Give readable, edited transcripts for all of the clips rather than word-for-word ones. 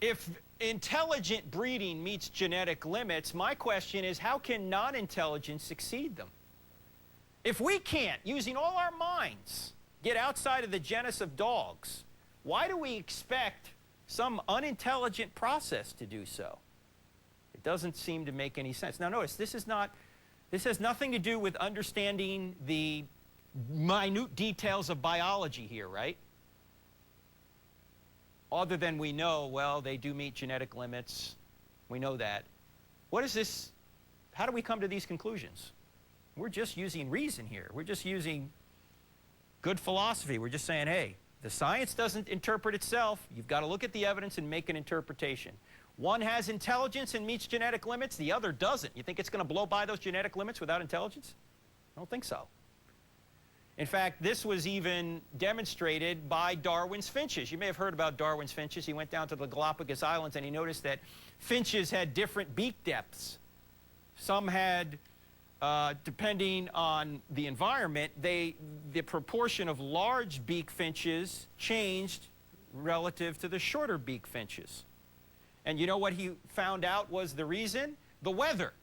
if intelligent breeding meets genetic limits, my question is, how can non-intelligence exceed them? If we can't, using all our minds, get outside of the genus of dogs, why do we expect some unintelligent process to do so? It doesn't seem to make any sense. Now notice, this has nothing to do with understanding the minute details of biology here, right? Other than we know, well, they do meet genetic limits. We know that. What is this? How do we come to these conclusions? We're just using reason here. We're just using good philosophy. We're just saying, hey, the science doesn't interpret itself. You've got to look at the evidence and make an interpretation. One has intelligence and meets genetic limits. The other doesn't. You think it's going to blow by those genetic limits without intelligence? I don't think so. In fact, this was even demonstrated by Darwin's finches. You may have heard about Darwin's finches. He went down to the Galapagos Islands and he noticed that finches had different beak depths. Some had, depending on the environment, the proportion of large beak finches changed relative to the shorter beak finches. And you know what he found out was the reason? The weather.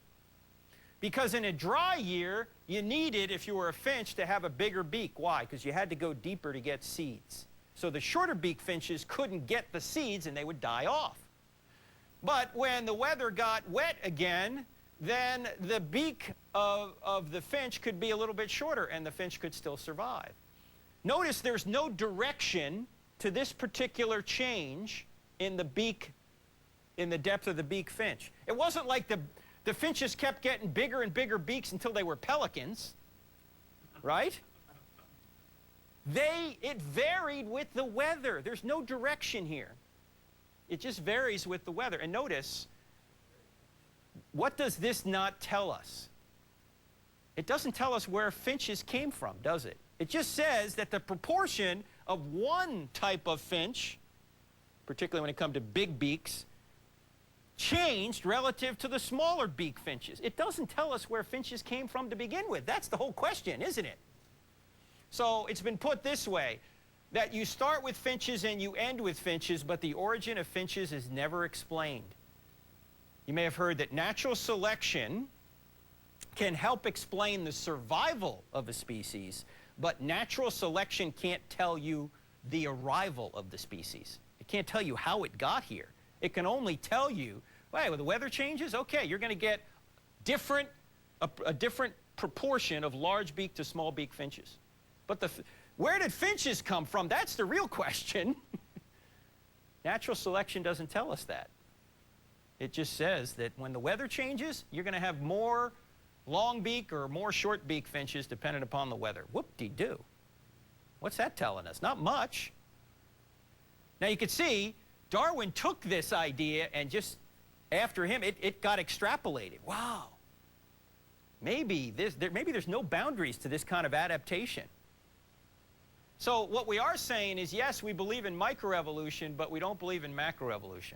Because in a dry year, you needed, if you were a finch, to have a bigger beak. Why? Because you had to go deeper to get seeds. So the shorter beak finches couldn't get the seeds and they would die off. But when the weather got wet again, then the beak of the finch could be a little bit shorter and the finch could still survive. Notice there's no direction to this particular change in the beak, in the depth of the beak finch. It wasn't like the finches kept getting bigger and bigger beaks until they were pelicans, right? It varied with the weather. There's no direction here. It just varies with the weather. And notice, what does this not tell us? It doesn't tell us where finches came from, does it? It just says that the proportion of one type of finch, particularly when it comes to big beaks, changed relative to the smaller beak finches. It doesn't tell us where finches came from to begin with. That's the whole question, isn't it? So it's been put this way, that you start with finches and you end with finches, but the origin of finches is never explained. You may have heard that natural selection can help explain the survival of a species, but natural selection can't tell you the arrival of the species. It can't tell you how it got here. It can only tell you, hey, when the weather changes, okay, you're going to get a different proportion of large beak to small beak finches. But where did finches come from? That's the real question. Natural selection doesn't tell us that. It just says that when the weather changes, you're going to have more long beak or more short beak finches depending upon the weather. Whoop-de-doo. What's that telling us? Not much. Now you can see Darwin took this idea and just after him, it got extrapolated. Wow. Maybe there's no boundaries to this kind of adaptation. So what we are saying is, yes, we believe in microevolution, but we don't believe in macroevolution.